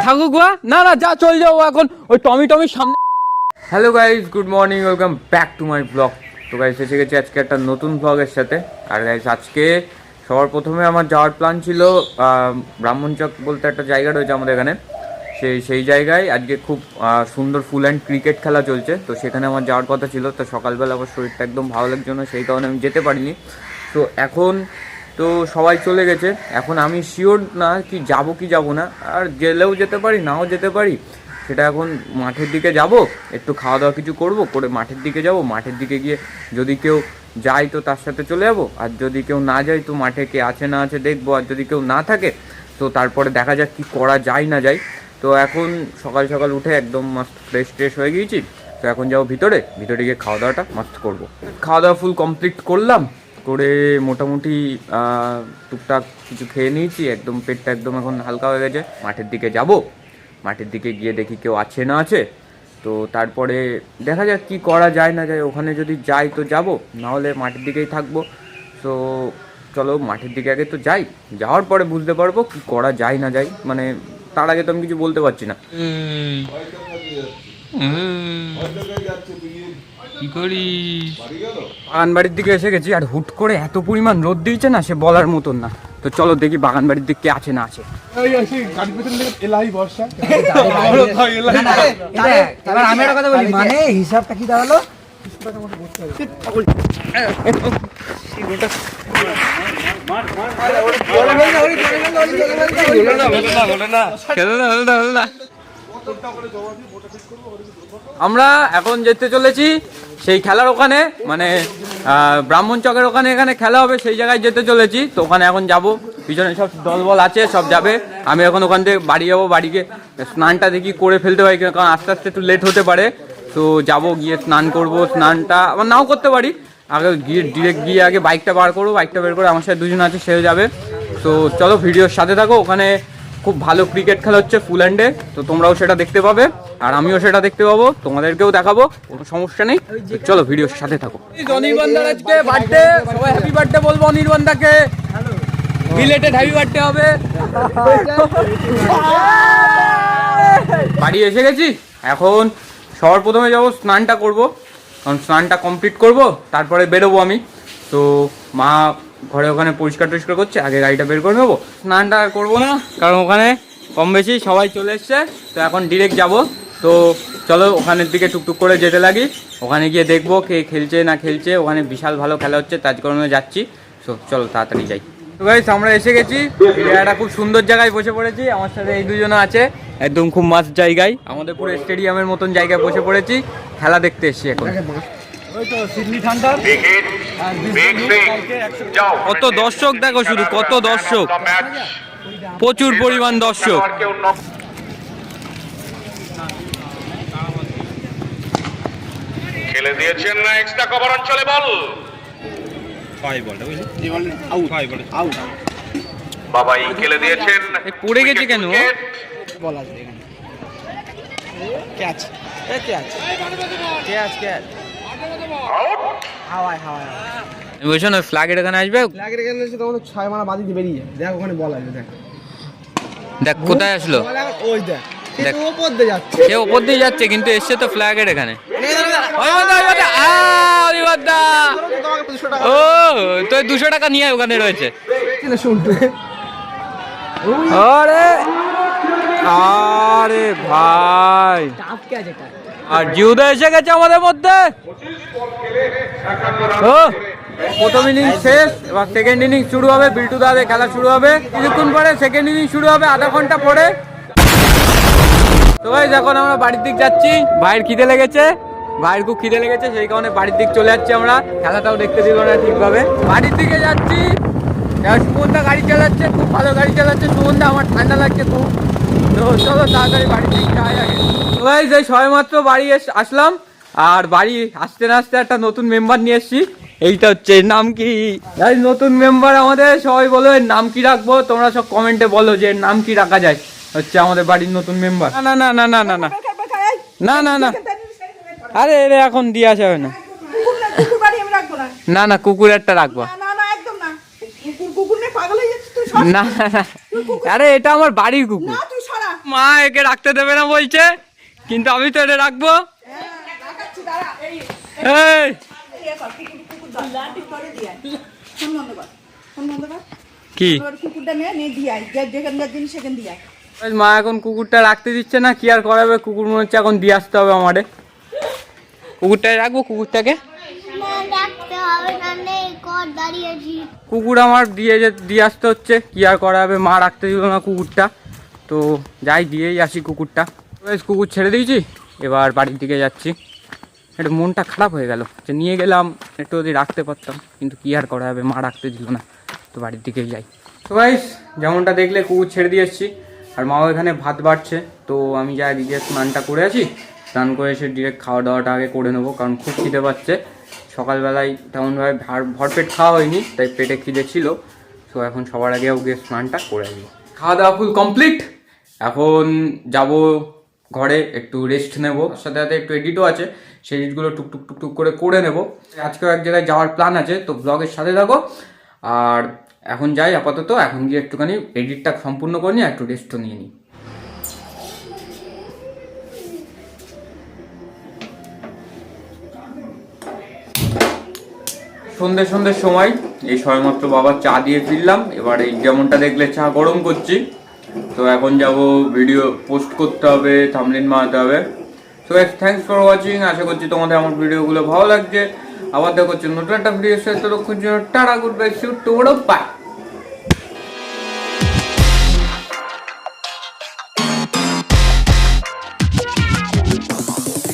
থাকুক না না যা চল যাও এখন ওই টমির সামনে। Hello guys, good morning, welcome back to my blog. তো গাইজ এসে গেছি আজকে একটা নতুন ব্লগের সাথে। আর গাইজ আজকে সবার প্রথমে আমার যাওয়ার প্ল্যান ছিল ব্রাহ্মণচক বলতে একটা জায়গা রয়েছে আমাদের এখানে, সেই জায়গায় আজকে খুব সুন্দর ফুল অ্যান্ড ক্রিকেট খেলা চলছে। তো সেখানে আমার যাওয়ার কথা ছিল, তো সকালবেলা আমার শরীরটা একদম ভালো লাগছে না, সেই কারণে আমি যেতে পারিনি। তো এখন তো সবাই চলে গেছে, এখন আমি শিওর না কি যাব না। আর গেলেও যেতে পারি, নাও যেতে পারি, সেটা এখন মাঠের দিকে যাব, একটু খাওয়া দাওয়া কিছু করব, করে মাঠের দিকে যাব। মাঠের দিকে গিয়ে যদি কেউ যায় তো তার সাথে চলে যাব, আর যদি কেউ না যায় তো মাঠে কে আছে না আছে দেখবো। আর যদি কেউ না থাকে তো তারপরে দেখা যাক কি করা যায় না যায়। তো এখন সকাল সকাল উঠে একদম মাস্ট ফ্রেশ হয়ে গিয়েছি। তো এখন যাবো ভিতরে গিয়ে খাওয়া দাওয়াটা মাস্ট করব। খাওয়া দাওয়া ফুল কমপ্লিট করলাম, করে মোটামুটি টুকটাক কিছু খেয়ে নিয়েছি, একদম পেটটা একদম এখন হালকা হয়ে গেছে। মাঠের দিকে যাব, মাঠের দিকে গিয়ে দেখি কেউ আছে না আছে, তো তারপরে দেখা যাক কি করা যায় না যায়। ওখানে যদি যাই তো যাব, নাহলে মাঠের দিকেই থাকবো। তো চলো মাঠের দিকে আগে তো যাই, যাওয়ার পরে বুঝতে পারবো কি করা যায় না যায়। মানে তার আগে তো আমি কিছু বলতে পারছি না। কি করিস? বাগান বাড়ির দিকে এসে গেছি, আর হুট করে এত পরিমাণ রোদ দিয়েছে না, সে বলার মতন না। তো চলো দেখি বাগান বাড়ির দিকে কে আছে না আছে। আমি একটা কথা বলি, মানে হিসাবটা কি দাঁড়ালো? আমরা এখন যেতে চলেছি সেই খেলার ওখানে, মানে ব্রাহ্মণ চকের ওখানে, এখানে খেলা হবে, সেই জায়গায় যেতে চলেছি। তো ওখানে এখন যাব, পিছনে সব দলবল আছে, সব যাবে। আমি এখন ওখান থেকে বাড়ি যাবো, বাড়িকে স্নানটা দেখি করে ফেলতে পারি, কারণ আস্তে আস্তে একটু লেট হতে পারে। তো যাবো, গিয়ে স্নান করব, স্নানটা আবার নাও করতে পারি। আগে গিয়ে ডিরেক্ট গিয়ে আগে বাইকটা বার করবো, বাইকটা বের করে আমার সাথে দুজন আছে, সেও যাবে। তো চলো ভিডিওর সাথে থাকো, ওখানে খুব ভালো ক্রিকেট খেলা হচ্ছে ফুল হ্যান্ডে, তো তোমরাও সেটা দেখতে পাবে আর আমিও সেটা দেখতে পাবো, তোমাদেরকেও দেখাবো, কোনো সমস্যা নেই। চলো ভিডিওর সাথে থাকো। অনির্বাণদার আজকে বার্থডে, সবাই হ্যাপি বার্থডে বলবো অনির্বাণদাকে, বিলেটেড হ্যাপি বার্থডে হবে। বাড়ি এসে গেছি, এখন সবার প্রথমে যাবো স্নানটা করব, কারণ স্নানটা কমপ্লিট করব, তারপরে বেরোবো আমি। তো মা ঘরে ওখানে পরিষ্কার টরিষ্কার করছে, আগে গাড়িটা বের করে নেবো। স্নানটা করবো না, কারণ ওখানে কম বেশি সবাই চলে এসছে। তো এখন ডিরেক্ট যাব। তো চলো ওখানের দিকে টুকটুক করে যেতে লাগি, ওখানে গিয়ে দেখবো কে খেলছে না খেলছে। ওখানে বিশাল ভালো খেলা হচ্ছে, তার কারণে যাচ্ছি। তো চলো তাড়াতাড়ি যাই। তো গাইস আমরা এসে গেছি, একটা খুব সুন্দর জায়গায় বসে পড়েছি। আমার সাথে এই দুজনে আছে, একদম খুব মাস্ট জায়গায়, আমাদের পুরো স্টেডিয়ামের মতন জায়গায় বসে পড়েছি, খেলা দেখতে এসছি এখন। কত দর্শক দেখো, শুধু কত দর্শক, প্রচুর পরিমাণ দর্শক। খেলে দিয়েছেন না এক্সট্রা কভার অঞ্চলে বল। বাবাই খেলে দিয়েছেন, পড়ে গেছে কেন? বল আসবে এখানে। Catch, catch, catch, catch. Out. হাওয়ায়, হাওয়ায়। আমি বলছি না ফ্ল্যাগের এখানে আসবে, ফ্ল্যাগের এখানে এসে তখন 6 মারা বাদি দিয়ে বেরিয়ে যায়। দেখ ওখানে বল আসবে, দেখ দেখ কোথায় আসলো, ওই দেখ, সে তো উপর দিয়ে যাচ্ছে, সে ওপর দিয়ে যাচ্ছে, কিন্তু এসছে তো ফ্ল্যাগের এখানে। ও তো 200 টাকা নিয়ে ওখানে রয়েছে। আরে আরে ভাই, আর জিউদা এসে গেছে আমাদের মধ্যে। ও প্রথম ইনিংস শেষ, এবার সেকেন্ড ইনিংস শুরু হবে। বিল্টু দাদের খেলা শুরু হবে কিছুক্ষণ পরে, সেকেন্ড ইনিংস শুরু হবে আধা ঘন্টা পরে। তো ভাই এখন আমরা বাড়ির দিক যাচ্ছি, ভাইয়ের খিদে লেগেছে, ভাইয়ের খুব খিদে লেগেছে, সেই কারণে বাড়ির দিক চলে যাচ্ছি আমরা। খেলাটাও দেখতে দিল না ঠিকভাবে, বাড়ির দিকে যাচ্ছি। সুমনদা গাড়ি চালাচ্ছে, খুব ভালো গাড়ি চালাচ্ছে সুমনদা, আমার ঠান্ডা লাগছে খুব। তো চলো তাড়াতাড়ি বাড়ির দিক যাই আগে। তো ভাই যে সবেমাত্র বাড়ি আসলাম, আর বাড়ি আসতে না আসতে একটা নতুন মেম্বার নিয়ে এসছি। এইটা হচ্ছে, নাম কি নতুন মেম্বার আমাদের, সবাই বলো এর নাম কি রাখবো, তোমরা সব কমেন্টে বলো যে এর নাম কি রাখা যায়। হচ্ছে আমাদের বাড়ির নতুন মেম্বার। না না না না না না না না না, আরে এরে এখন দিয়ে আসা হবে না। না না কুকুর একটা রাখবো। না না না আরে এটা আমার বাড়ির কুকুর। না তুই সরা। মা একে রাখতে দেবে না বলছে, কিন্তু আমি তো এটা রাখবো। হ্যাঁ রাখাচ্ছি দাঁড়া। এই এই ইয়ে কর, কুকুর ধর, লাঠি করে দিয়ে আয়। ফোন বন্ধ কর, ফোন বন্ধ কর। কি ওর কুকুরটা নিয়ে দিয়ে আয়, যেখানকার জিনিস সেখান দিয়ে আয়। মা এখন কুকুরটা রাখতে দিচ্ছে না, কি আর করাবে, কুকুর মনে হচ্ছে এখন দিয়ে আসতে হবে আমারে। কুকুরটাই রাখবো, কুকুরটাকে না ডাকতে হবে না, নেই কর দাঁড়িয়েছি। কুকুর আমার দিয়ে আসতে হচ্ছে, কি আর করা হবে, মা রাখতে দিল না কুকুরটা, তো যাই দিয়েই আসি কুকুরটা। বেশ কুকুর ছেড়ে দিয়েছি, এবার বাড়ির দিকে যাচ্ছি। একটু মনটা খারাপ হয়ে গেল যে নিয়ে গেলাম, একটু যদি রাখতে পারতাম, কিন্তু কি আর করা হবে, মা রাখতে দিল না, তো বাড়ির দিকেই যাই। তো গাইস যেমনটা দেখলে কুকুর ছেড়ে দিয়ে এসেছি, আর মাও এখানে ভাত বাড়ছে, তো আমি যাই দিকে স্নানটা করে আছি, স্নান করে এসে ডিরেক্ট খাওয়া দাওয়াটা আগে করে নেবো, কারণ খুব খিদে পাচ্ছে। সকালবেলায় তেমনভাবে ভরপেট খাওয়া হয়নি, তাই পেটে খিদে ছিল। তো এখন সবার আগে গিয়ে স্নানটা করে আসবো। খাওয়া দাওয়া ফুল কমপ্লিট, এখন যাব ঘরে একটু রেস্ট নেবো, সাথে সাথে একটু এডিটও আছে, সেই এডিটগুলো টুকটুক টুকটুক করে নেবো। আজকেও এক জায়গায় যাওয়ার প্ল্যান আছে, তো ব্লগের সাথে থাকো। আর এখন যাই আপাতত, এখন গিয়ে একটুখানি এডিটটা সম্পূর্ণ করে নিই, একটু রেস্টও নিয়ে নিই। সন্ধ্যের সময় এই সবেমাত্র বাবা চা দিয়ে ফিরলাম। এবার এই যেমনটা দেখলে চা গরম করছি, তো এখন যাব ভিডিও পোস্ট করতে হবে, থাম্বনেল মারতে হবে। সো থ্যাংকস ফর ওয়াচিং, আশা করছি তোমাদের আমার ভিডিওগুলো ভালো লাগছে। আবার দেখা হচ্ছে নতুন একটা ভিডিও সাথে, ততক্ষণ জন্য tata, good bye, see you tomorrow, by.